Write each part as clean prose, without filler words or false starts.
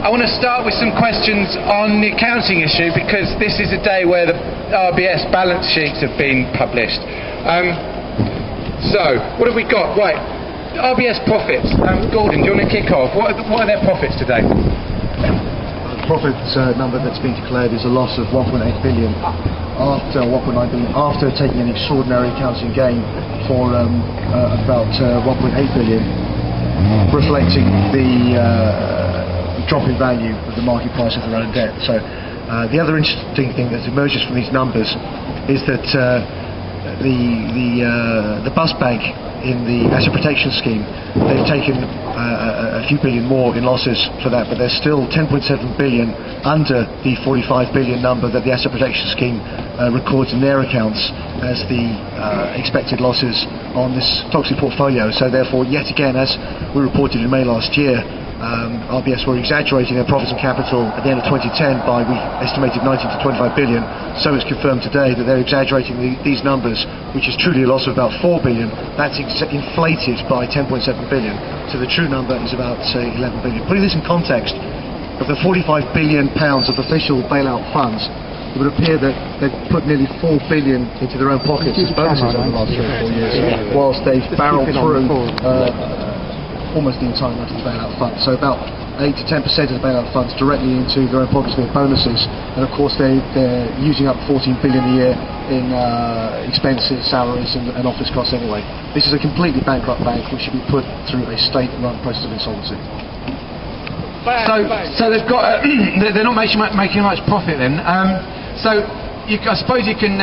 I want to start with some questions on the accounting issue, because this is a day where the RBS balance sheets have been published. So, what have we got? Right, RBS profits. Gordon, do you want to kick off? What are their profits today? The profit number that's been declared is a loss of 1.8 billion after 1.9 billion after taking an extraordinary accounting gain for about 1.8 billion, reflecting the drop in value of the market price of their own debt. So the other interesting thing that emerges from these numbers is that the bus bank in the asset protection scheme, they've taken a few billion more in losses for that, but they're still 10.7 billion under the 45 billion number that the asset protection scheme records in their accounts as the expected losses on this toxic portfolio. So therefore, yet again, as we reported in May last year, RBS were exaggerating their profits and capital at the end of 2010 by, we estimated, 19 to 25 billion. So it's confirmed today that they're exaggerating these numbers, which is truly a loss of about 4 billion. That's inflated by 10.7 billion. So the true number is about, say, 11 billion. Putting this in context, of the 45 billion pounds of official bailout funds, it would appear that they've put nearly 4 billion into their own pockets as bonuses over the last 3 or 4 years, whilst they've barreled through almost the entire amount of the bailout funds. So about 8 to 10% of the bailout funds directly into their own pockets with bonuses, and of course they're using up 14 billion a year in expenses, salaries and office costs anyway. This is a completely bankrupt bank which should be put through a state-run process of insolvency. So they've got they're not making much profit then. So I suppose you can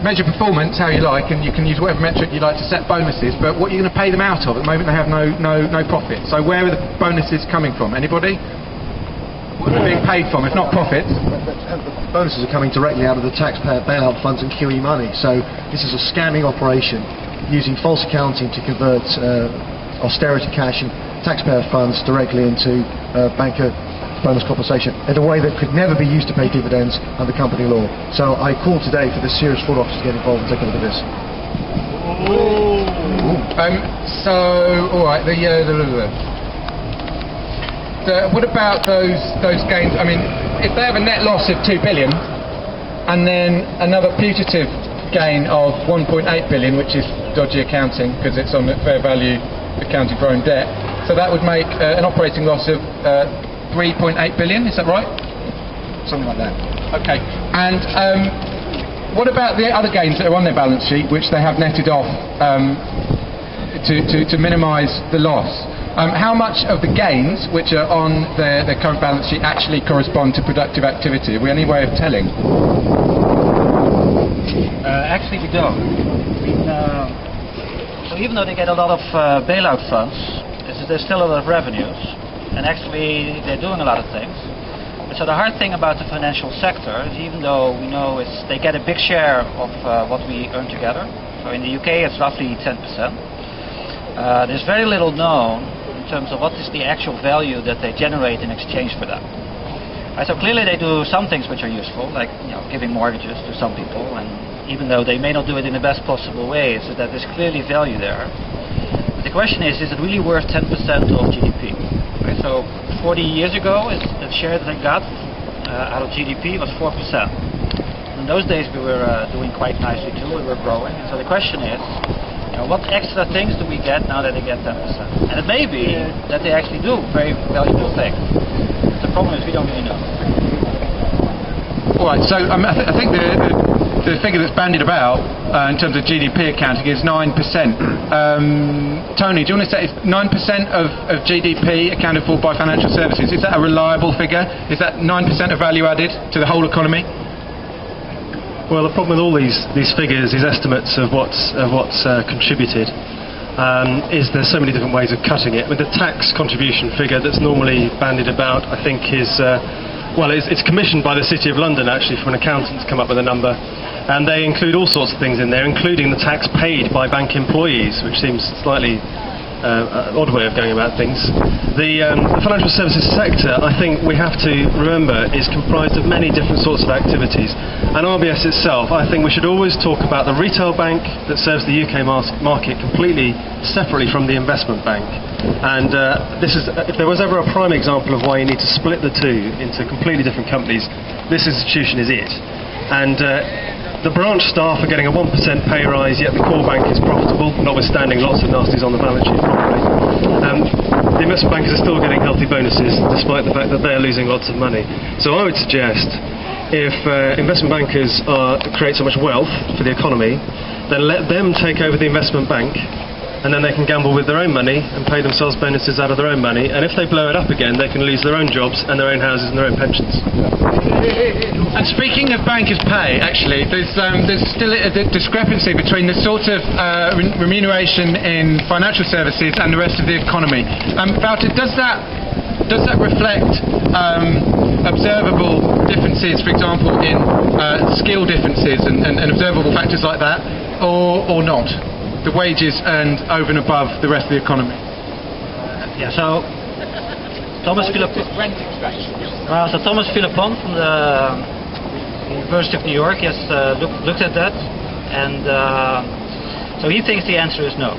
measure performance how you like, and you can use whatever metric you like to set bonuses, but what are you going to pay them out of? At the moment they have no profit. So where are the bonuses coming from? Anybody? What are they being paid from, if not profits? The bonuses are coming directly out of the taxpayer bailout funds and QE money. So this is a scamming operation using false accounting to convert austerity cash and taxpayer funds directly into banker bonus compensation in a way that could never be used to pay dividends under company law. So I call today for the serious fraud office to get involved and take a look at this. All right. What about those gains? I mean, if they have a net loss of 2 billion and then another putative gain of 1.8 billion, which is dodgy accounting because it's on fair value accounting for own debt, so that would make an operating loss of 3.8 billion, is that right? Something like that. Okay. And what about the other gains that are on their balance sheet, which they have netted off to minimise the loss? How much of the gains which are on their current balance sheet actually correspond to productive activity? Have we any way of telling? Actually, we don't. So even though they get a lot of bailout funds, there's still a lot of revenues. And actually, they're doing a lot of things. So the hard thing about the financial sector is, even though we know they get a big share of what we earn together. So in the UK, it's roughly 10%. There's very little known in terms of what is the actual value that they generate in exchange for that. So clearly, they do some things which are useful, like giving mortgages to some people. And even though they may not do it in the best possible way, so that there's clearly value there. But the question is it really worth 10% of GDP? So 40 years ago, the share that I got out of GDP was 4%. In those days, we were doing quite nicely too. We were growing. And so the question is, what extra things do we get now that they get 10%? And it may be that they actually do very valuable things. The problem is we don't really know. All right. So I think the figure that's bandied about in terms of GDP accounting is 9%. Tony, do you want to say 9% of GDP accounted for by financial services? Is that a reliable figure? Is that 9% of value added to the whole economy? Well, the problem with all these figures is estimates of what's contributed. Is there's so many different ways of cutting it. With the tax contribution figure that's normally bandied about, I think is it's commissioned by the City of London actually from an accountant to come up with a number, and they include all sorts of things in there, including the tax paid by bank employees, which seems slightly odd way of going about things. The financial services sector, I think we have to remember, is comprised of many different sorts of activities. And RBS itself, I think we should always talk about the retail bank that serves the UK market completely separately from the investment bank. And this is, if there was ever a prime example of why you need to split the two into completely different companies, this institution is it. And the branch staff are getting a 1% pay rise, yet the core bank is profitable, notwithstanding lots of nasties on the balance sheet probably. The investment bankers are still getting healthy bonuses, despite the fact that they're losing lots of money. So I would suggest, if investment bankers create so much wealth for the economy, then let them take over the investment bank, and then they can gamble with their own money and pay themselves bonuses out of their own money. And if they blow it up again, they can lose their own jobs and their own houses and their own pensions. And speaking of bankers' pay, actually, there's still a discrepancy between the sort of remuneration in financial services and the rest of the economy. Wouter, does that reflect observable differences, for example, in skill differences and observable factors like that, or not? The wages earned over and above the rest of the economy. So Thomas Philippon from the University of New York has looked at that, and so he thinks the answer is no.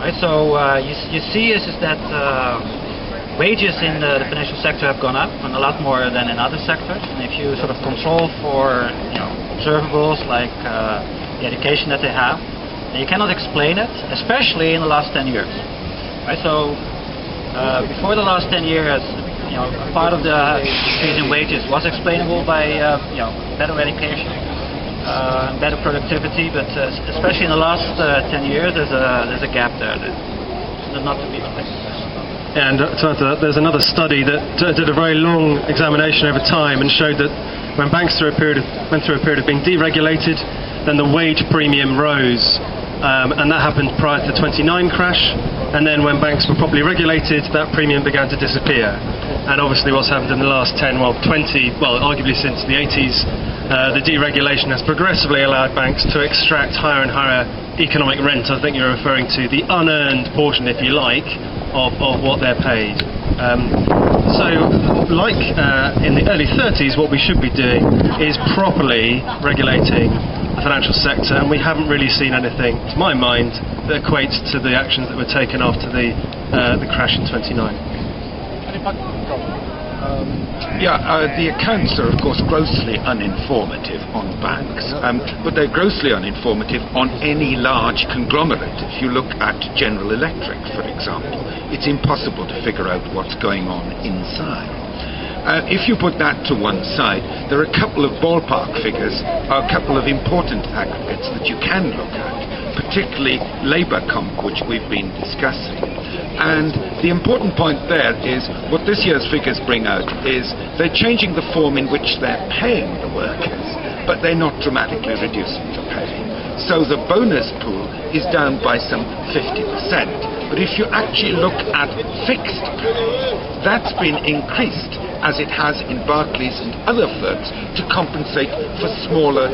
Right. So you see is that wages in the financial sector have gone up, and a lot more than in other sectors. And if you sort of control for observables like the education that they have, you cannot explain it, especially in the last 10 years. Right? So before the last 10 years, part of the increase in wages was explainable by better education, better productivity, but especially in the last 10 years, there's a gap there that's not to be explained. And to add to that, there's another study that did a very long examination over time and showed that when banks went through a period of being deregulated, then the wage premium rose. And that happened prior to the 29 crash, and then when banks were properly regulated, that premium began to disappear. And obviously what's happened in the last 10, arguably since the 80s, the deregulation has progressively allowed banks to extract higher and higher economic rent. I think you're referring to the unearned portion, if you like, of what they're paid. So, like in the early 30s, what we should be doing is properly regulating the financial sector, and we haven't really seen anything, to my mind, that equates to the actions that were taken after the crash in 29. The accounts are, of course, grossly uninformative on banks, but they're grossly uninformative on any large conglomerate. If you look at General Electric, for example, it's impossible to figure out what's going on inside. If you put that to one side, there are a couple of ballpark figures, a couple of important aggregates that you can look at, particularly labour comp, which we've been discussing. And the important point there is what this year's figures bring out is they're changing the form in which they're paying the workers, but they're not dramatically reducing the pay. So the bonus pool is down by some 50%. But if you actually look at fixed pay, that's been increased, as it has in Barclays and other firms, to compensate for smaller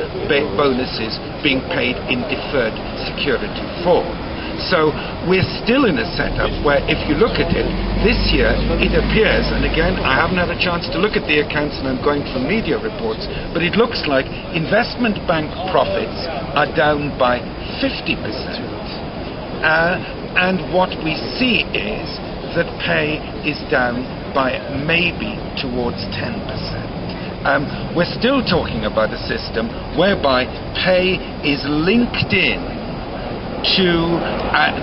bonuses being paid in deferred security form. So we're still in a setup where, if you look at it, this year it appears, and again I haven't had a chance to look at the accounts and I'm going from media reports, but it looks like investment bank profits are down by 50%. And what we see is that pay is down by maybe towards 10%. We're still talking about a system whereby pay is linked in to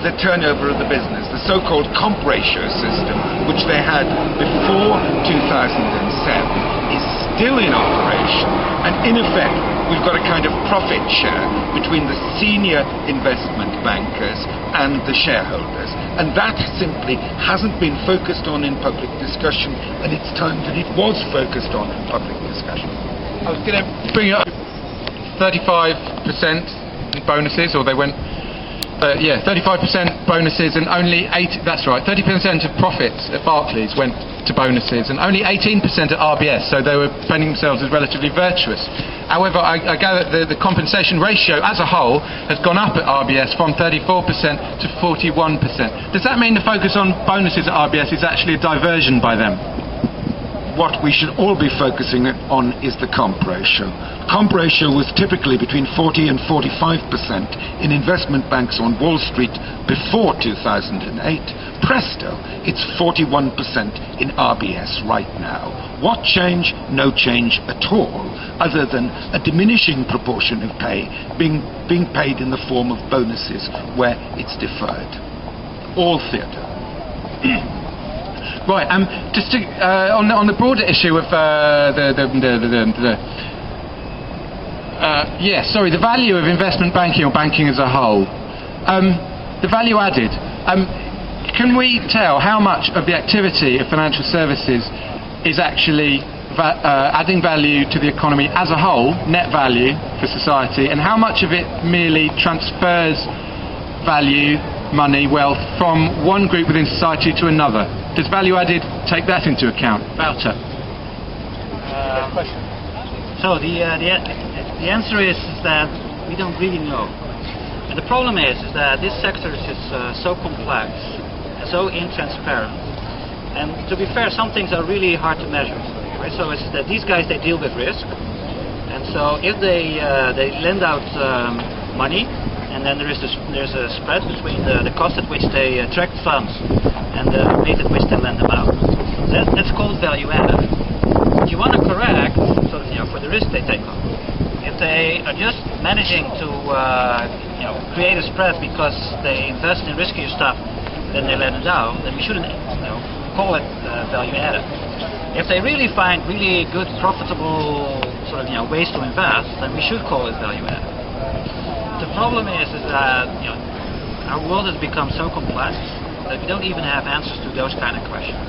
the turnover of the business. The so-called comp ratio system, which they had before 2007, is still in operation, and in effect we've got a kind of profit share between the senior investment bankers and the shareholders, and that simply hasn't been focused on in public discussion, and it's time that it was focused on in public discussion. I was going to bring up 35% bonuses, or they went 35% bonuses, and only 30% of profits at Barclays went to bonuses, and only 18% at RBS, so they were finding themselves as relatively virtuous. However, I gather that the compensation ratio as a whole has gone up at RBS from 34% to 41%. Does that mean the focus on bonuses at RBS is actually a diversion by them? What we should all be focusing on is the comp ratio. Comp ratio was typically between 40 and 45% in investment banks on Wall Street before 2008. Presto, it's 41% in RBS right now. What change? No change at all, other than a diminishing proportion of pay being paid in the form of bonuses where it's deferred. All theatre. Right. Just to, on the broader issue of the value of investment banking or banking as a whole, the value added. Can we tell how much of the activity of financial services is actually adding value to the economy as a whole, net value for society, and how much of it merely transfers value, money, wealth from one group within society to another? Does value added take that into account? Wouter. So the answer is that we don't really know. And the problem is that this sector is just so complex and so intransparent. And to be fair, some things are really hard to measure. Right? So it's that these guys, they deal with risk. And so if they lend out money, and then there's a spread between the cost at which they attract funds and the rate at which they lend them out. That's called value added. You want to correct, for the risk they take on. If they are just managing to create a spread because they invest in riskier stuff, then they lend it out, then we shouldn't call it value added. If they really find really good, profitable ways to invest, then we should call it value added. The problem is that our world has become so complex that we don't even have answers to those kind of questions.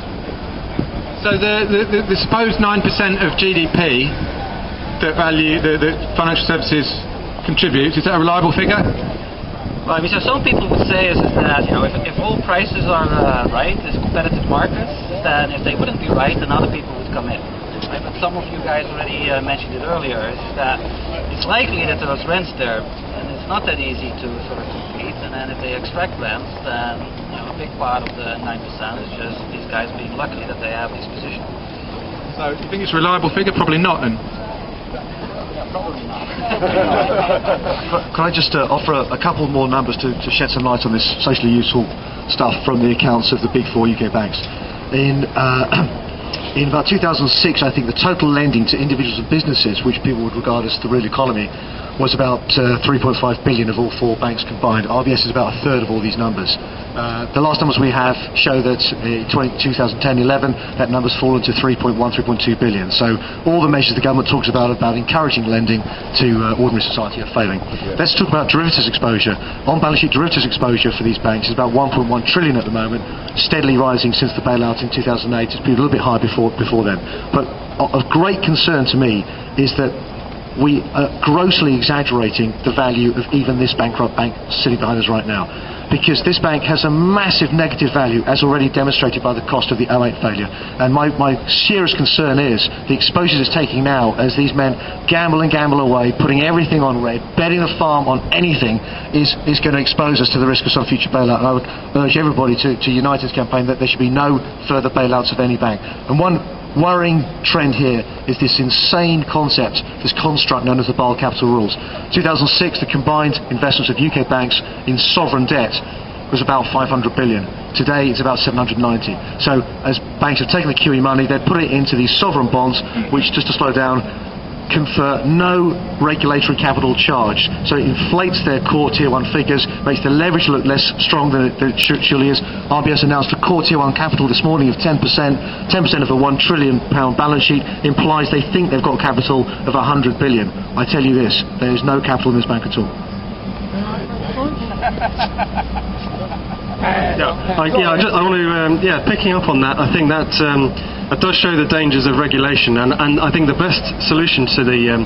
So the supposed 9% of GDP that financial services contribute, is that a reliable figure? Well, so some people would say is that if all prices are right, there's competitive markets, then if they wouldn't be right, then other people would come in. Right? But some of you guys already mentioned it earlier, is that it's likely that there's rents there. It's not that easy to compete, and then if they extract rents, then a big part of the 9% is just these guys being lucky that they have these positions. So, do you think it's a reliable figure? Probably not, then. Probably not. Can I just offer a couple more numbers to shed some light on this socially useful stuff from the accounts of the big four UK banks? In about 2006, I think the total lending to individuals and businesses, which people would regard as the real economy, was about 3.5 billion of all four banks combined. RBS is about a third of all these numbers. The last numbers we have show that in 2010-11, that number's fallen to 3.1, 3.2 billion. So all the measures the government talks about encouraging lending to ordinary society are failing. Let's talk about derivatives exposure. On-balance sheet derivatives exposure for these banks is about 1.1 trillion at the moment, steadily rising since the bailout in 2008. It's been a little bit higher before then. But of great concern to me is that we are grossly exaggerating the value of even this bankrupt bank sitting behind us right now, because this bank has a massive negative value, as already demonstrated by the cost of the 2008 failure. And my serious concern is the exposures it's taking now, as these men gamble and gamble away, putting everything on red, betting the farm on anything, is going to expose us to the risk of some future bailout. And I would urge everybody to unite this campaign that there should be no further bailouts of any bank. And one worrying trend here is this insane concept, this construct known as the Basel Capital Rules. 2006, the combined investments of UK banks in sovereign debt was about 500 billion. Today, it's about 790. So, as banks have taken the QE money, they've put it into these sovereign bonds, which, just to slow down, confer no regulatory capital charge. So it inflates their core Tier 1 figures, makes the leverage look less strong than it surely is. RBS announced a core Tier 1 capital this morning of 10%. 10% of a £1 trillion balance sheet implies they think they've got capital of 100 billion. I tell you this, there is no capital in this bank at all. Picking up on that, I think that it does show the dangers of regulation, and I think the best solution to the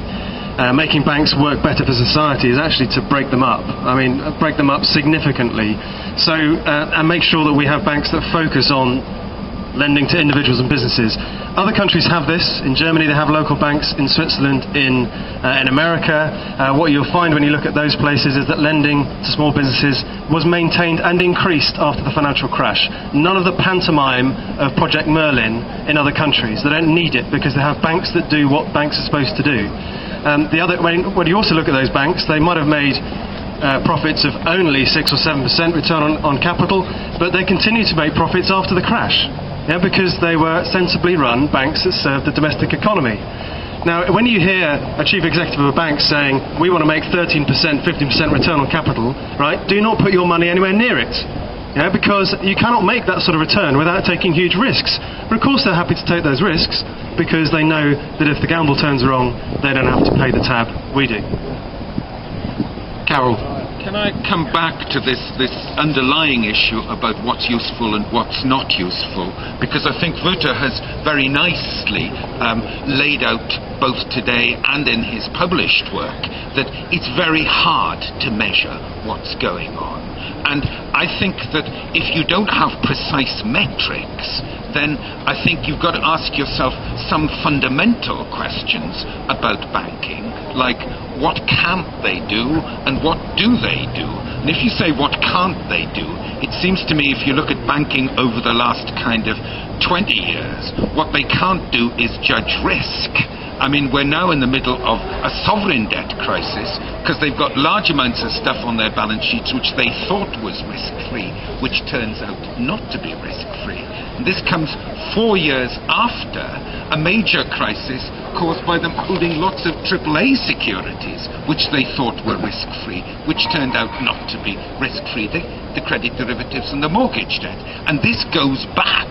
making banks work better for society is actually to break them up. I mean, break them up significantly, so and make sure that we have banks that focus on lending to individuals and businesses. Other countries have this. In Germany they have local banks, in Switzerland, in America. What you'll find when you look at those places is that lending to small businesses was maintained and increased after the financial crash. None of the pantomime of Project Merlin in other countries. They don't need it because they have banks that do what banks are supposed to do. When you also look at those banks, they might have made profits of only 6 or 7% return on capital, but they continue to make profits after the crash, because they were sensibly run banks that served the domestic economy. Now, when you hear a chief executive of a bank saying, we want to make 13%, 15% return on capital, right, do not put your money anywhere near it. Because you cannot make that sort of return without taking huge risks. But of course they're happy to take those risks because they know that if the gamble turns wrong, they don't have to pay the tab. We do. Karel. Can I come back to this underlying issue about what's useful and what's not useful? Because I think Wouter has very nicely laid out both today and in his published work that it's very hard to measure what's going on. And I think that if you don't have precise metrics, then I think you've got to ask yourself some fundamental questions about banking, like what can't they do and what do they do? And if you say what can't they do, it seems to me if you look at banking over the last kind of 20 years, what they can't do is judge risk. I mean, we're now in the middle of a sovereign debt crisis because they've got large amounts of stuff on their balance sheets which they thought was risk-free, which turns out not to be risk-free. And this comes 4 years after a major crisis caused by them holding lots of AAA securities, which they thought were risk-free, which turned out not to be risk-free, the credit derivatives and the mortgage debt. And this goes back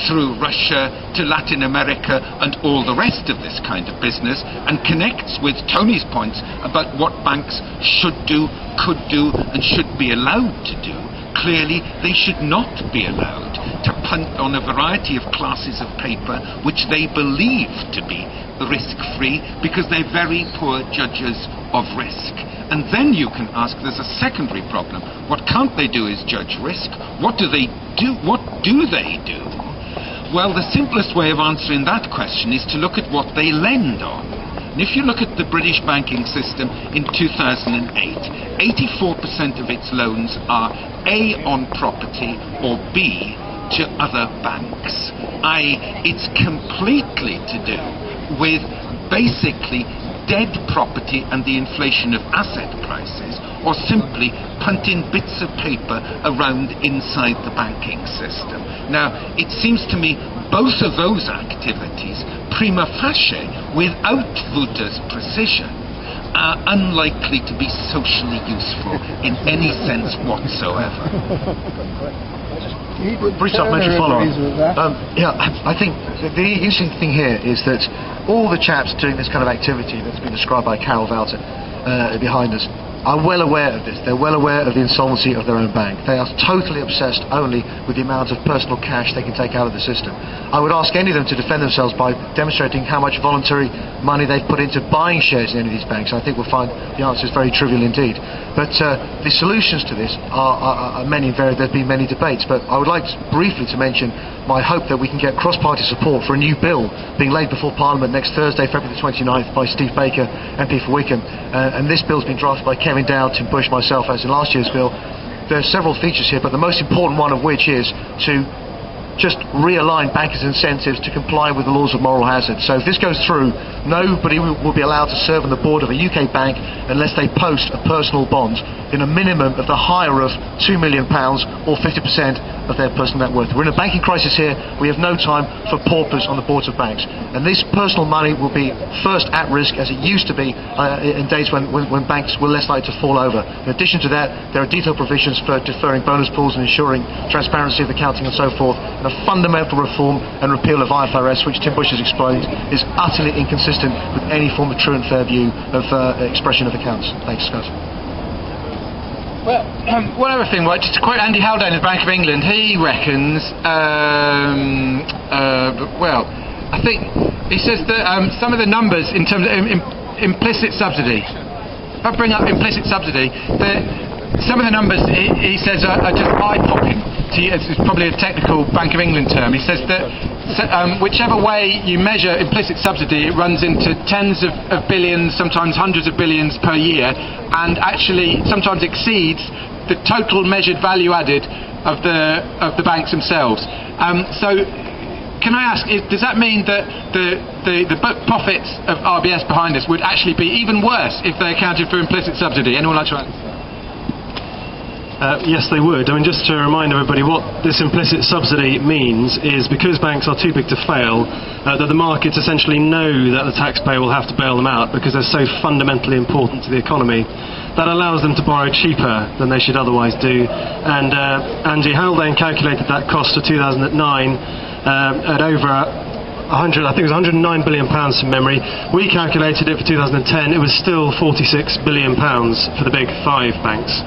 through Russia to Latin America and all the rest of this kind of business, and connects with Tony's points about what banks should do, could do, and should be allowed to do. Clearly, they should not be allowed to punt on a variety of classes of paper which they believe to be risk-free because they're very poor judges of risk. And then you can ask, there's a secondary problem. What can't they do is judge risk. What do they do? What do they do? Well, the simplest way of answering that question is to look at what they lend on. And if you look at the British banking system in 2008, 84% of its loans are A, on property, or B, to other banks. It's completely to do with basically dead property and the inflation of asset prices, or simply punting bits of paper around inside the banking system. Now, it seems to me both of those activities, prima facie, without Wouter's precision, are unlikely to be socially useful in any sense whatsoever. Brief supplementary follow-on. I think the interesting thing here is that all the chaps doing this kind of activity that's been described by Karel, Wouter behind us are well aware of this. They're well aware of the insolvency of their own bank. They are totally obsessed only with the amount of personal cash they can take out of the system. I would ask any of them to defend themselves by demonstrating how much voluntary money they've put into buying shares in any of these banks. I think we'll find the answer is very trivial indeed. But the solutions to this are many and varied. There's been many debates, but I would like briefly to mention my hope that we can get cross-party support for a new bill being laid before Parliament next Thursday, February the 29th, by Steve Baker, MP for Wickham. And this bill's been drafted by Kevin Dow, Tim Bush, myself, as in last year's bill. There are several features here, but the most important one of which is to just realign bankers' incentives to comply with the laws of moral hazard. So if this goes through, nobody will be allowed to serve on the board of a UK bank unless they post a personal bond in a minimum of the higher of £2 million or 50% of their personal net worth. We're in a banking crisis here. We have no time for paupers on the boards of banks. And this personal money will be first at risk, as it used to be in days when banks were less likely to fall over. In addition to that, there are detailed provisions for deferring bonus pools and ensuring transparency of accounting and so forth. And a fundamental reform and repeal of IFRS, which Tim Bush has explained, is utterly inconsistent with any form of true and fair view of expression of accounts. Thanks, Scott. Well, one other thing, right, just to quote Andy Haldane of the Bank of England, he reckons, I think, he says that some of the numbers in terms of implicit subsidy, if I bring up implicit subsidy, some of the numbers he says are just eye-popping. It's probably a technical Bank of England term. He says that whichever way you measure implicit subsidy, it runs into tens of billions, sometimes hundreds of billions per year, and actually sometimes exceeds the total measured value added of the banks themselves. So can I ask, does that mean that the profits of RBS behind us would actually be even worse if they accounted for implicit subsidy? Anyone like to answer? Yes, they would. I mean, just to remind everybody, what this implicit subsidy means is because banks are too big to fail, that the markets essentially know that the taxpayer will have to bail them out because they're so fundamentally important to the economy. That allows them to borrow cheaper than they should otherwise do. And Andy Haldane calculated that cost for 2009 at over 100, I think it was 109 billion pounds from memory. We calculated it for 2010. It was still 46 billion pounds for the big five banks.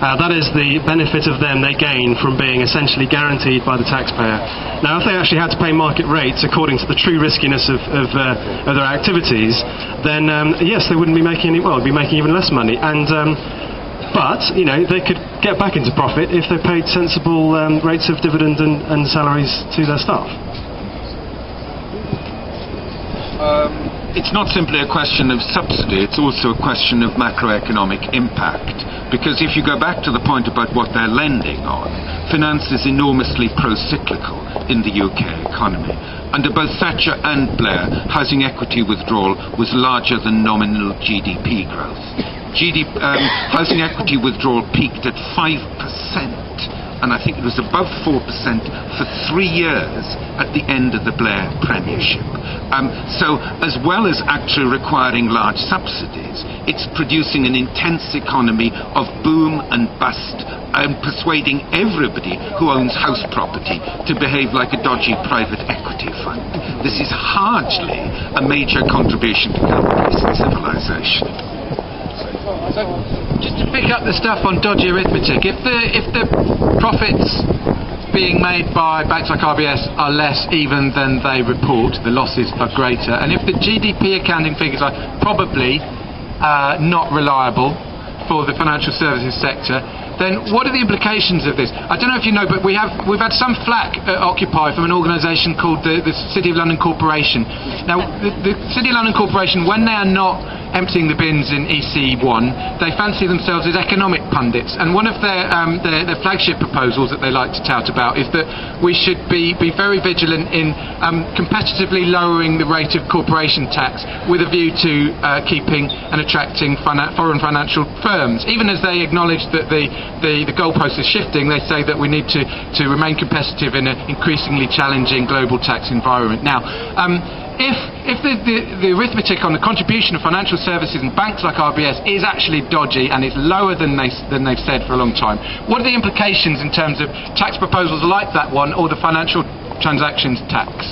That is the benefit of them they gain from being essentially guaranteed by the taxpayer. Now, if they actually had to pay market rates according to the true riskiness of their activities, then yes, they wouldn't be making any. Well, they'd be making even less money. And but they could get back into profit if they paid sensible rates of dividend and salaries to their staff. It's not simply a question of subsidy, it's also a question of macroeconomic impact. Because if you go back to the point about what they're lending on, finance is enormously pro-cyclical in the UK economy. Under both Thatcher and Blair, housing equity withdrawal was larger than nominal GDP growth. Housing equity withdrawal peaked at 5%. And I think it was above 4% for 3 years at the end of the Blair premiership. So as well as actually requiring large subsidies, it's producing an intense economy of boom and bust and persuading everybody who owns house property to behave like a dodgy private equity fund. This is hardly a major contribution to capitalist civilization. So, just to pick up the stuff on dodgy arithmetic, if the profits being made by banks like RBS are less even than they report, the losses are greater, and if the GDP accounting figures are probably not reliable for the financial services sector, then what are the implications of this? I don't know if you know, but we've had some flack at Occupy from an organisation called the City of London Corporation. Now, the City of London Corporation, when they are not emptying the bins in EC1, they fancy themselves as economic pundits, and one of their flagship proposals that they like to tout about is that we should be very vigilant in competitively lowering the rate of corporation tax with a view to keeping and attracting foreign financial firms. Even as they acknowledge that the goalpost is shifting, they say that we need to remain competitive in an increasingly challenging global tax environment. Now, if the arithmetic on the contribution of financial services and banks like RBS is actually dodgy and is lower than they've said for a long time, what are the implications in terms of tax proposals like that one or the financial transactions tax?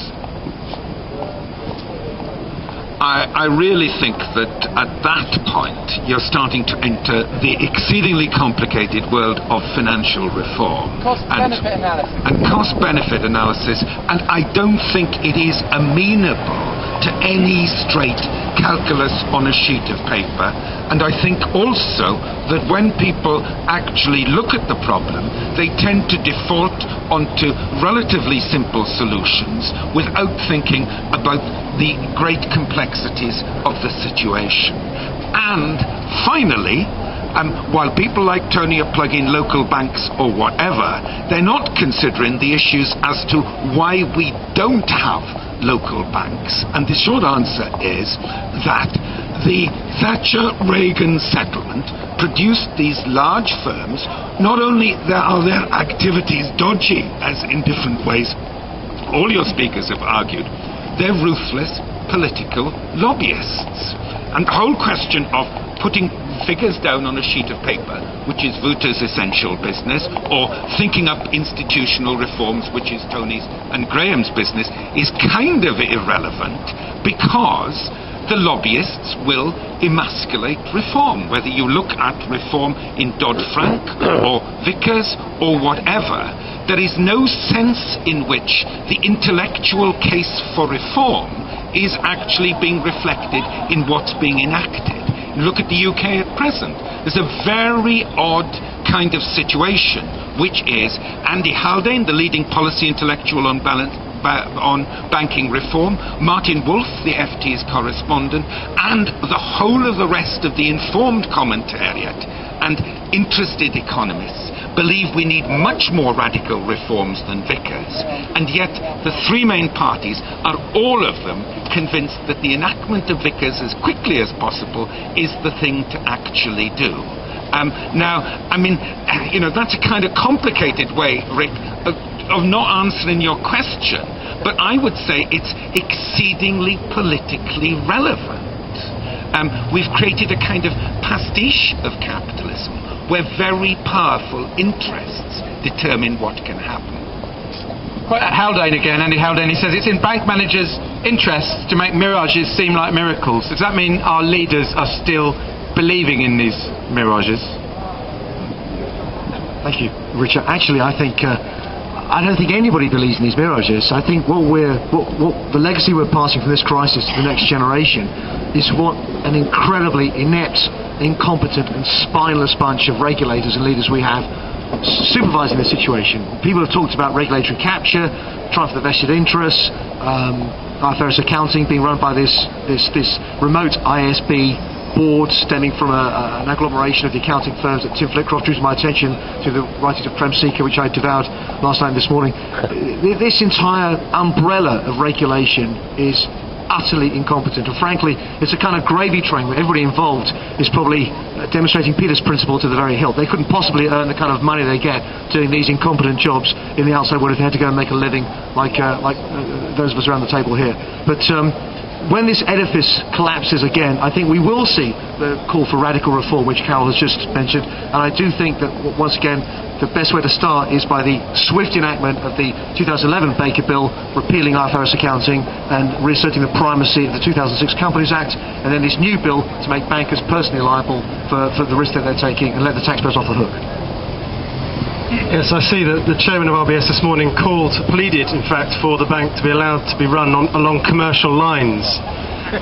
I really think that at that point you're starting to enter the exceedingly complicated world of financial reform Cost-benefit analysis. And cost-benefit analysis, and I don't think it is amenable to any straight calculus on a sheet of paper. And I think also that when people actually look at the problem, they tend to default onto relatively simple solutions without thinking about the great complexities of the situation. And finally, while people like Tony are plugging local banks or whatever, they're not considering the issues as to why we don't have local banks. And the short answer is that the Thatcher-Reagan settlement produced these large firms. Not only are their activities dodgy, as in different ways all your speakers have argued, they're ruthless political lobbyists. And the whole question of putting figures down on a sheet of paper, which is Wouter's essential business, or thinking up institutional reforms, which is Tony's and Graham's business, is kind of irrelevant because the lobbyists will emasculate reform. Whether you look at reform in Dodd-Frank or Vickers or whatever, there is no sense in which the intellectual case for reform is actually being reflected in what's being enacted. Look at the UK at present. There's a very odd kind of situation, which is Andy Haldane, the leading policy intellectual on banking reform, Martin Wolf, the FT's correspondent, and the whole of the rest of the informed commentariat and interested economists believe we need much more radical reforms than Vickers, and yet the three main parties are all of them convinced that the enactment of Vickers as quickly as possible is the thing to actually do. Now, I mean, that's a kind of complicated way, Rick, of not answering your question, but I would say it's exceedingly politically relevant. We've created a kind of pastiche of capitalism where very powerful interests determine what can happen. Haldane again, Andy Haldane, he says it's in bank managers' interests to make mirages seem like miracles. Does that mean our leaders are still believing in these mirages? Thank you, Richard. Actually, I don't think anybody believes in these mirages. I think what the legacy we're passing from this crisis to the next generation is what an incredibly inept, incompetent and spineless bunch of regulators and leaders we have supervising the situation. People have talked about regulatory capture, trying for the vested interests, IFRS accounting being run by this remote ISB board stemming from an agglomeration of the accounting firms that Tim Flitcroft drew to my attention through the writings of Prem Seeker, which I devoured last night and this morning. This entire umbrella of regulation is utterly incompetent, and frankly it's a kind of gravy train where everybody involved is probably demonstrating Peter's principle to the very hilt. They couldn't possibly earn the kind of money they get doing these incompetent jobs in the outside world if they had to go and make a living like those of us around the table here. But when this edifice collapses again, I think we will see the call for radical reform, which Karel has just mentioned, and I do think that, once again, the best way to start is by the swift enactment of the 2011 Baker Bill, repealing IFRS accounting and reasserting the primacy of the 2006 Companies Act, and then this new bill to make bankers personally liable for the risk that they're taking and let the taxpayers off the hook. Yes, I see that the chairman of RBS this morning pleaded, in fact, for the bank to be allowed to be run along commercial lines.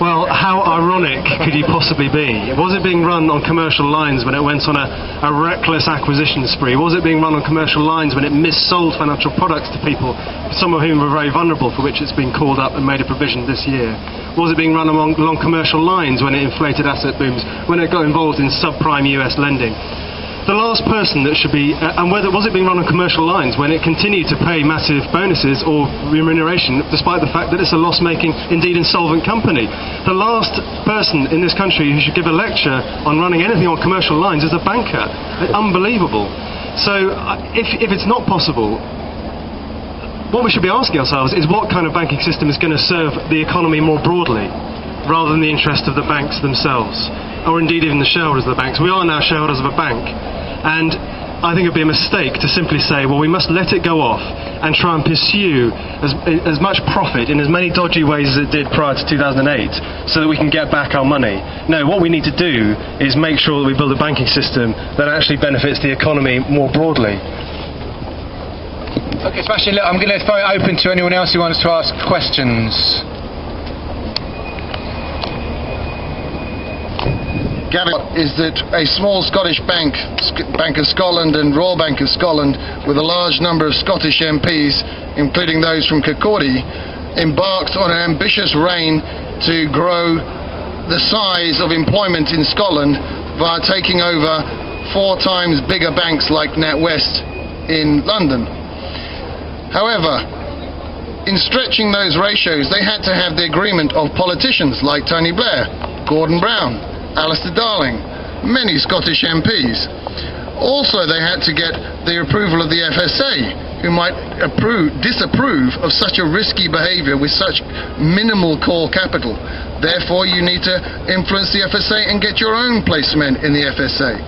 Well, how ironic could he possibly be? Was it being run on commercial lines when it went on a reckless acquisition spree? Was it being run on commercial lines when it missold financial products to people, some of whom were very vulnerable, for which it's been called up and made a provision this year? Was it being run along commercial lines when it inflated asset booms, when it got involved in subprime US lending? The last person that should be, and whether was it being run on commercial lines when it continued to pay massive bonuses or remuneration despite the fact that it's a loss-making, indeed insolvent company? The last person in this country who should give a lecture on running anything on commercial lines is a banker. Unbelievable. So if it's not possible, what we should be asking ourselves is what kind of banking system is going to serve the economy more broadly, rather than the interest of the banks themselves, or indeed even the shareholders of the banks. We are now shareholders of a bank, and I think it would be a mistake to simply say, well, we must let it go off and try and pursue as much profit in as many dodgy ways as it did prior to 2008 so that we can get back our money. No, what we need to do is make sure that we build a banking system that actually benefits the economy more broadly. Okay, Sebastian, look, I'm going to throw it open to anyone else who wants to ask questions. Gavin, is that a small Scottish bank, Bank of Scotland and Royal Bank of Scotland, with a large number of Scottish MPs, including those from Kirkcaldy, embarked on an ambitious reign to grow the size of employment in Scotland via taking over 4 times bigger banks like NatWest in London. However, in stretching those ratios, they had to have the agreement of politicians like Tony Blair, Gordon Brown, Alistair Darling, many Scottish MPs. Also, they had to get the approval of the FSA, who might disapprove of such a risky behaviour with such minimal core capital. Therefore, you need to influence the FSA and get your own placement in the FSA.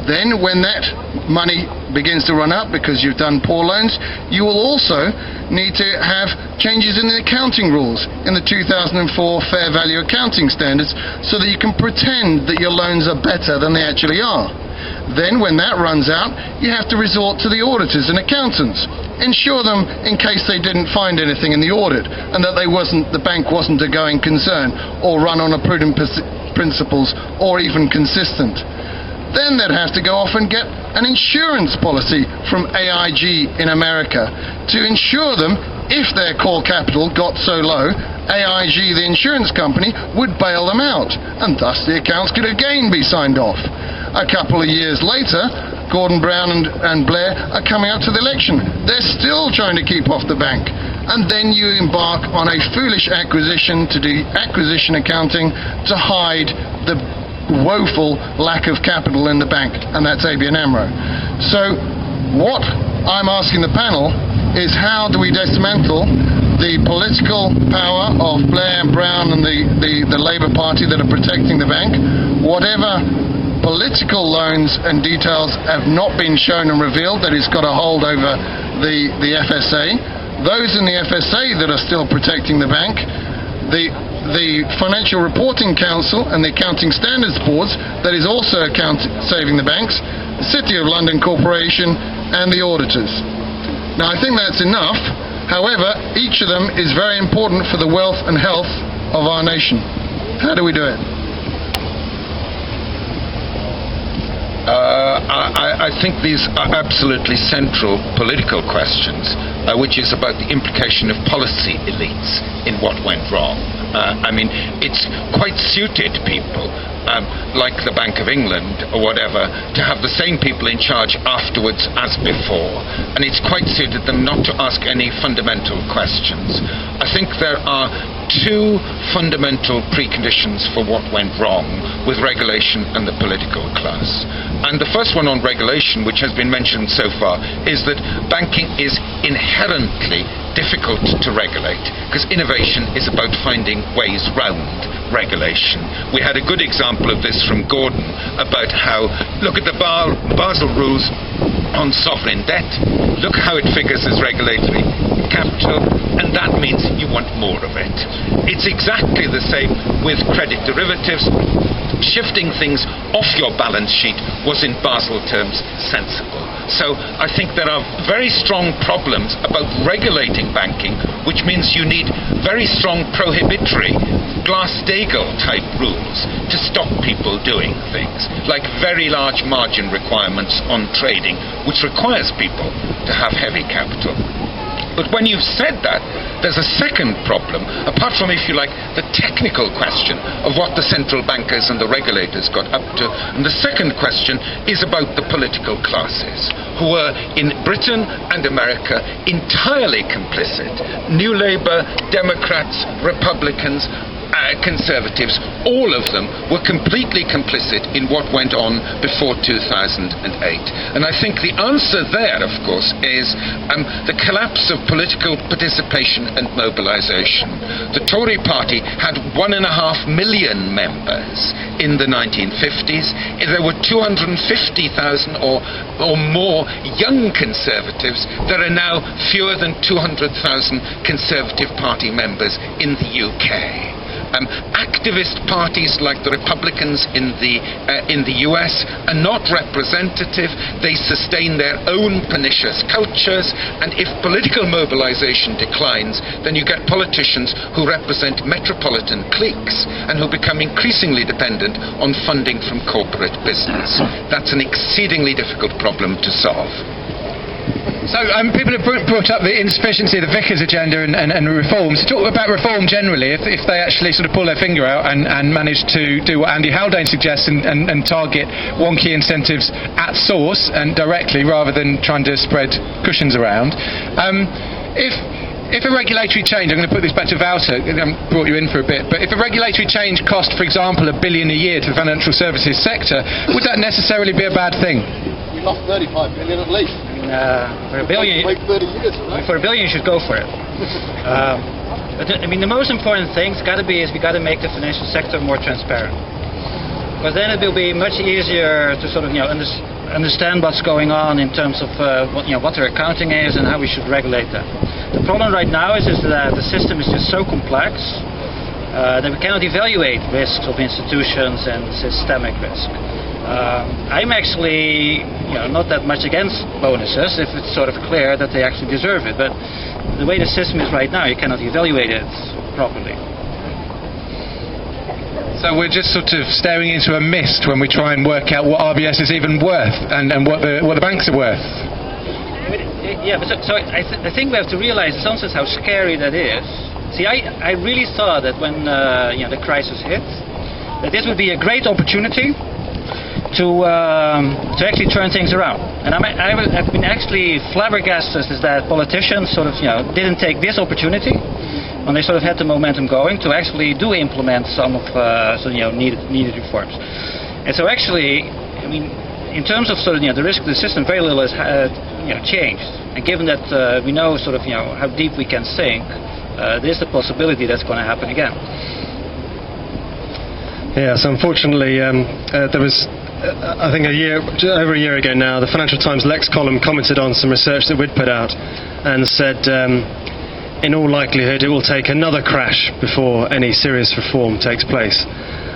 Then, when that money begins to run up because you've done poor loans, you will also need to have changes in the accounting rules in the 2004 fair value accounting standards so that you can pretend that your loans are better than they actually are. Then when that runs out, you have to resort to the auditors and accountants, insure them in case they didn't find anything in the audit and that the bank wasn't a going concern or run on a prudent principles or even consistent. Then they'd have to go off and get an insurance policy from AIG in America to insure them if their core capital got so low, AIG, the insurance company, would bail them out, and thus the accounts could again be signed off. A couple of years later, Gordon Brown and Blair are coming up to the election. They're still trying to keep off the bank. And then you embark on a foolish acquisition to do acquisition accounting to hide the woeful lack of capital in the bank, and that's ABN AMRO. So what I'm asking the panel is, how do we dismantle the political power of Blair and Brown and the Labour Party that are protecting the bank? Whatever political loans and details have not been shown and revealed that it's got a hold over the FSA, those in the FSA that are still protecting the bank, the Financial Reporting Council and the Accounting Standards Boards that is also saving the banks, the City of London Corporation and the auditors. Now, I think that's enough. However, each of them is very important for the wealth and health of our nation. How do we do it? I think these are absolutely central political questions, which is about the implication of policy elites in what went wrong. I mean, it's quite suited people, like the Bank of England or whatever, to have the same people in charge afterwards as before. And it's quite suited them not to ask any fundamental questions. I think there are two fundamental preconditions for what went wrong with regulation and the political class. And the first one on regulation, which has been mentioned so far, is that banking is inherently difficult to regulate, because innovation is about finding ways round regulation. We had a good example of this from Gordon about how, look at the Basel rules on sovereign debt, look how it figures as regulatory capital, and that means you want more of it. It's exactly the same with credit derivatives. Shifting things off your balance sheet was in Basel terms sensible. So I think there are very strong problems about regulating banking, which means you need very strong prohibitory Glass-Steagall type rules to stop people doing things, like very large margin requirements on trading, which requires people to have heavy capital. But when you've said that, there's a second problem, apart from, if you like, the technical question of what the central bankers and the regulators got up to. And the second question is about the political classes, who were in Britain and America entirely complicit. New Labour, Democrats, Republicans, Conservatives, all of them were completely complicit in what went on before 2008. And I think the answer there, of course, is the collapse of political participation and mobilization. The Tory party had 1.5 million members in the 1950s. There were 250,000 or more young Conservatives. There are now fewer than 200,000 Conservative Party members in the UK. Activist parties like the Republicans in the US are not representative. They sustain their own pernicious cultures, and if political mobilization declines, then you get politicians who represent metropolitan cliques and who become increasingly dependent on funding from corporate business. That's an exceedingly difficult problem to solve. So people have brought up the insufficiency of the Vickers agenda and reforms. Talk about reform generally, if they actually sort of pull their finger out and manage to do what Andy Haldane suggests and target wonky incentives at source and directly rather than trying to spread cushions around. If a regulatory change, I'm going to put this back to Wouter, I brought you in for a bit, but if a regulatory change cost, for example, $1 billion a year to the financial services sector, would that necessarily be a bad thing? We lost 35 billion at least. For $1 billion, Wait 30 years, right? for $1 billion, you should go for it. But I mean, the most important thing's got to be is we got to make the financial sector more transparent, because then it will be much easier to sort of understand what's going on in terms of what their accounting is and how we should regulate that. The problem right now is that the system is just so complex that we cannot evaluate risks of institutions and systemic risk. I'm actually not that much against bonuses if it's sort of clear that they actually deserve it, but the way the system is right now, you cannot evaluate it properly. So we're just sort of staring into a mist when we try and work out what RBS is even worth and what the banks are worth. Yeah, but I think we have to realize in some sense how scary that is. See, I really thought that when the crisis hit, that this would be a great opportunity to actually turn things around. And I've been actually flabbergasted is that politicians sort of didn't take this opportunity when they sort of had the momentum going to actually do implement some of needed reforms. And so actually, I mean, in terms of sort of the risk of the system, very little has changed. And given that we know sort of how deep we can sink, there's the possibility that's going to happen again. Yes, unfortunately, there was, I think over a year ago now, the Financial Times Lex column commented on some research that we'd put out and said, in all likelihood, it will take another crash before any serious reform takes place.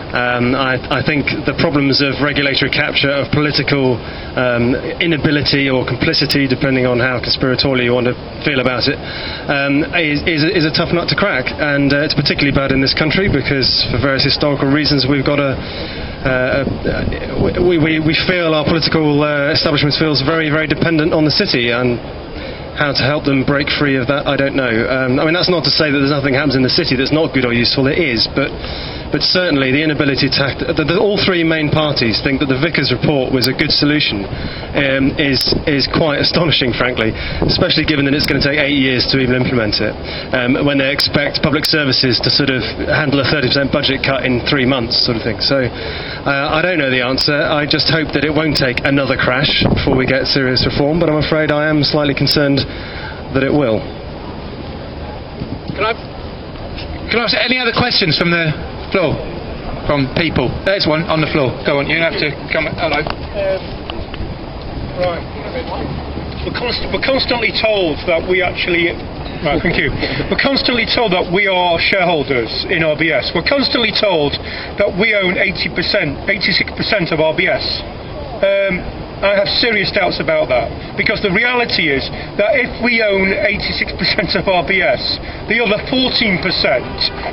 I think the problems of regulatory capture, of political inability or complicity, depending on how conspiratorially you want to feel about it, is a tough nut to crack. And it's particularly bad in this country because, for various historical reasons, we've got we feel our political establishment feels very, very dependent on the city, and how to help them break free of that, I don't know. I mean, that's not to say that there's nothing happens in the city that's not good or useful. It is, but certainly the inability to all three main parties think that the Vickers report was a good solution is quite astonishing, frankly, especially given that it's going to take 8 years to even implement it, when they expect public services to sort of handle a 30% budget cut in 3 months, sort of thing. So I don't know the answer. I just hope that it won't take another crash before we get serious reform, but I'm afraid I am slightly concerned that it will. Can I ask any other questions from the floor? From people? There's one on the floor. Go on, you have to come. Hello. Right. We're constantly told that we actually... Right, thank you. We're constantly told that we are shareholders in RBS. We're constantly told that we own 86% of RBS. I have serious doubts about that, because the reality is that if we own 86% of RBS, the other 14%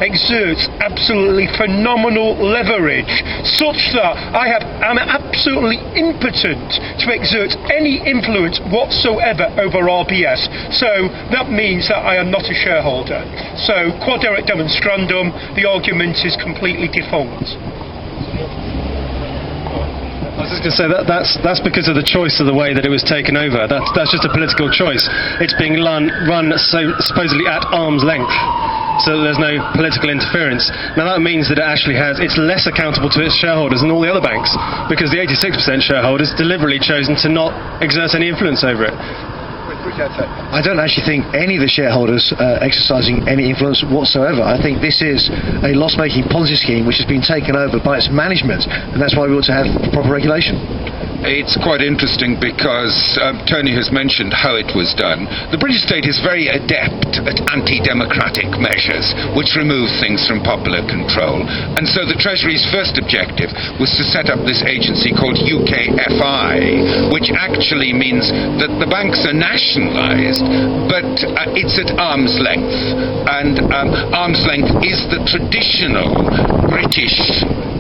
exerts absolutely phenomenal leverage, such that I'm absolutely impotent to exert any influence whatsoever over RBS. So that means that I am not a shareholder. So quaderat demonstrandum, the argument is completely defunct. I was just going to say that's because of the choice of the way that it was taken over. That's just a political choice. It's being run so supposedly at arm's length, so that there's no political interference. Now that means that it's less accountable to its shareholders than all the other banks, because the 86% shareholders deliberately chosen to not exert any influence over it. I don't actually think any of the shareholders exercising any influence whatsoever. I think this is a loss-making Ponzi scheme which has been taken over by its management, and that's why we ought to have proper regulation. It's quite interesting because Tony has mentioned how it was done. The British state is very adept at anti-democratic measures which remove things from popular control. And so the Treasury's first objective was to set up this agency called UKFI, which actually means that the banks are nationalised, but it's at arm's length. And arm's length is the traditional British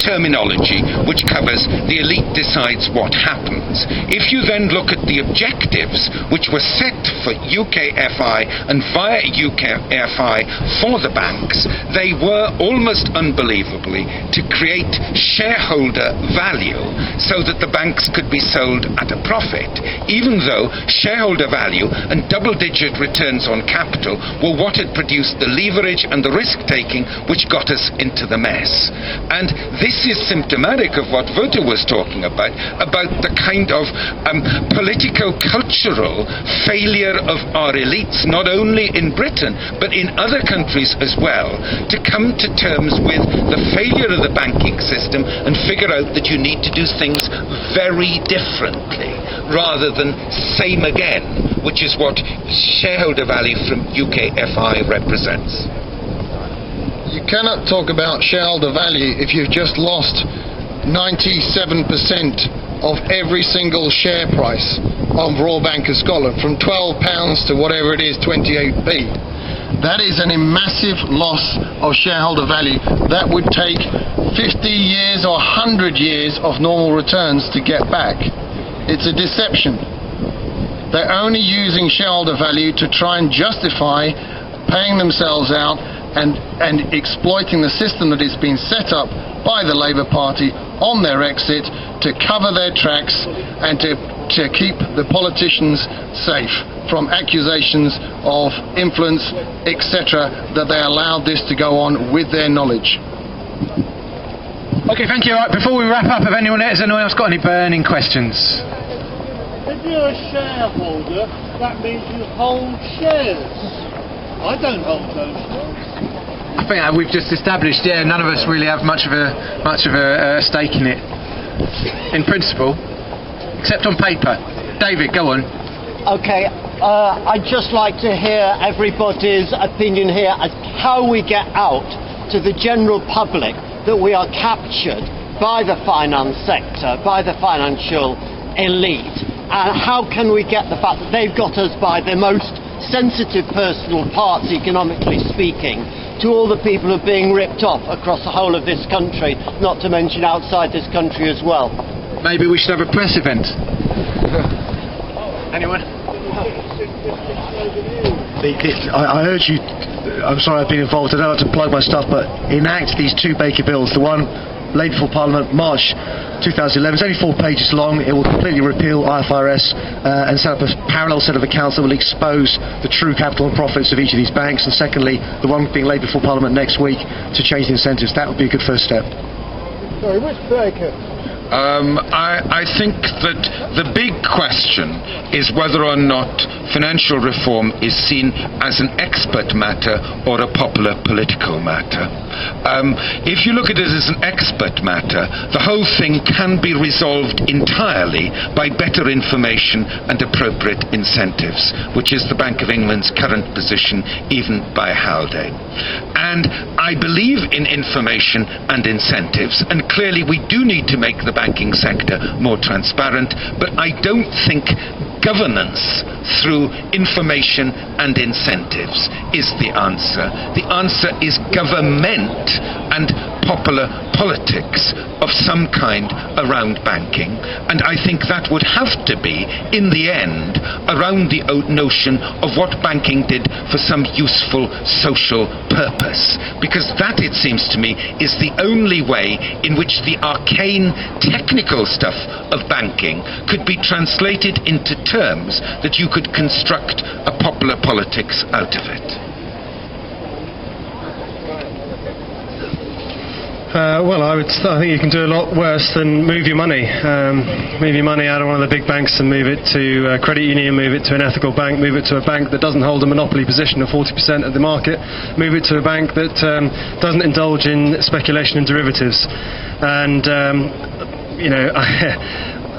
terminology which covers the elite decides what happens. If you then look at the objectives which were set for UKFI and via UKFI for the banks, they were almost unbelievably to create shareholder value so that the banks could be sold at a profit, even though shareholder value and double-digit returns on capital were what had produced the leverage and the risk-taking which got us into the mess. And this is symptomatic of what Wouter was talking about the kind of politico-cultural failure of our elites, not only in Britain, but in other countries as well, to come to terms with the failure of the banking system and figure out that you need to do things very differently, rather than same again, which is what shareholder value from UKFI represents. You cannot talk about shareholder value if you've just lost 97% of every single share price of Royal Bank of Scotland, from £12 to whatever it is, 28p. That is a massive loss of shareholder value. That would take 50 years or 100 years of normal returns to get back. It's a deception. They're only using shareholder value to try and justify paying themselves out and exploiting the system that has been set up by the Labour Party on their exit to cover their tracks and to keep the politicians safe from accusations of influence, etc., that they allowed this to go on with their knowledge. Okay, thank you. Right, before we wrap up, has anyone else got any burning questions? If you're a shareholder, that means you hold shares. I don't hold those shares. I think we've just established, none of us really have much of a stake in it, in principle, except on paper. David, go on. Okay, I'd just like to hear everybody's opinion here as how we get out to the general public that we are captured by the finance sector, by the financial elite, and how can we get the fact that they've got us by the most sensitive personal parts, economically speaking, to all the people who are being ripped off across the whole of this country, not to mention outside this country as well. Maybe we should have a press event. Anyone? I urge you, I'm sorry I've been involved, I don't have to plug my stuff, but enact these two Baker bills. The one laid before Parliament March 2011, it's only 4 pages long. It will completely repeal IFRS and set up a parallel set of accounts that will expose the true capital and profits of each of these banks. And secondly, the one being laid before Parliament next week to change the incentives. That would be a good first step. Sorry, which Baker? I think that the big question is whether or not financial reform is seen as an expert matter or a popular political matter. If you look at it as an expert matter, the whole thing can be resolved entirely by better information and appropriate incentives, which is the Bank of England's current position, even by Haldane. And I believe in information and incentives, and clearly we do need to make the banking sector more transparent, but I don't think governance through information and incentives is the answer. The answer is government and popular politics of some kind around banking, and I think that would have to be, in the end, around the notion of what banking did for some useful social purpose, because that, it seems to me, is the only way in which the arcane technical stuff of banking could be translated into terms that you could construct a popular politics out of it. I think you can do a lot worse than move your money. Move your money out of one of the big banks and move it to a credit union, move it to an ethical bank, move it to a bank that doesn't hold a monopoly position of 40% of the market, move it to a bank that doesn't indulge in speculation and derivatives. And,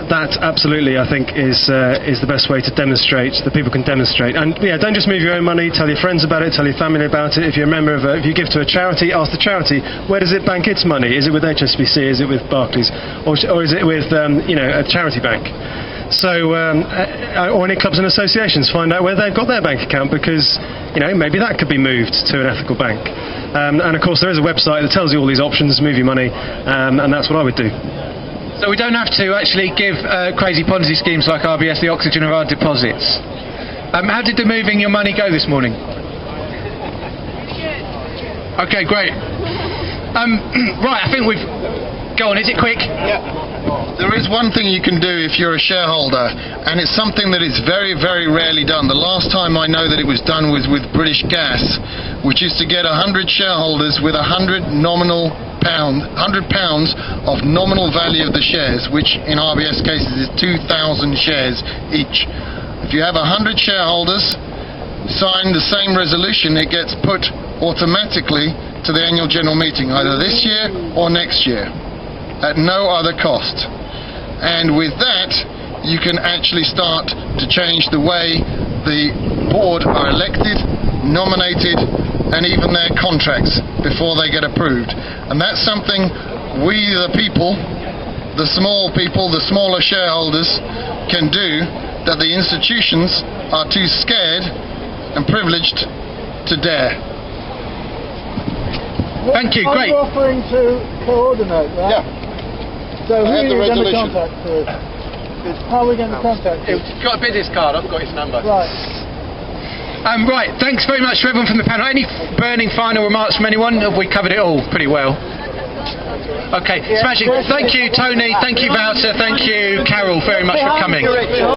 that absolutely, I think, is the best way to demonstrate that people can demonstrate. And don't just move your own money. Tell your friends about it. Tell your family about it. If you're a member of if you give to a charity, ask the charity, where does it bank its money? Is it with HSBC? Is it with Barclays? Or is it with a charity bank? So, or any clubs and associations, find out where they've got their bank account, because maybe that could be moved to an ethical bank. And of course, there is a website that tells you all these options. Move your money, and that's what I would do. So we don't have to actually give crazy Ponzi schemes like RBS the oxygen of our deposits. How did the moving your money go this morning? Okay, great. Right, I think we've... Go on, is it quick? Yeah. There is one thing you can do if you're a shareholder, and it's something that is very, very rarely done. The last time I know that it was done was with British Gas, which is to get 100 shareholders with £100 of nominal value of the shares, which in RBS cases is 2,000 shares each. If you have 100 shareholders sign the same resolution, it gets put automatically to the annual general meeting, either this year or next year, at no other cost. And with that, you can actually start to change the way the board are elected, nominated, and even their contracts before they get approved. And that's something we, the people, the small people, the smaller shareholders, can do that the institutions are too scared and privileged to dare. Thank you, great. I'm offering to coordinate, right? Yeah. So who I are have the you going to resolution. contact first? How are we going to contact you? You've got a business card, I've got his number. Right. Right, thanks very much to everyone from the panel. Any burning final remarks from anyone? Have we covered it all pretty well? Okay, smashing. Thank you, Tony. Thank you, Wouter. Thank you, Karel, very much for coming.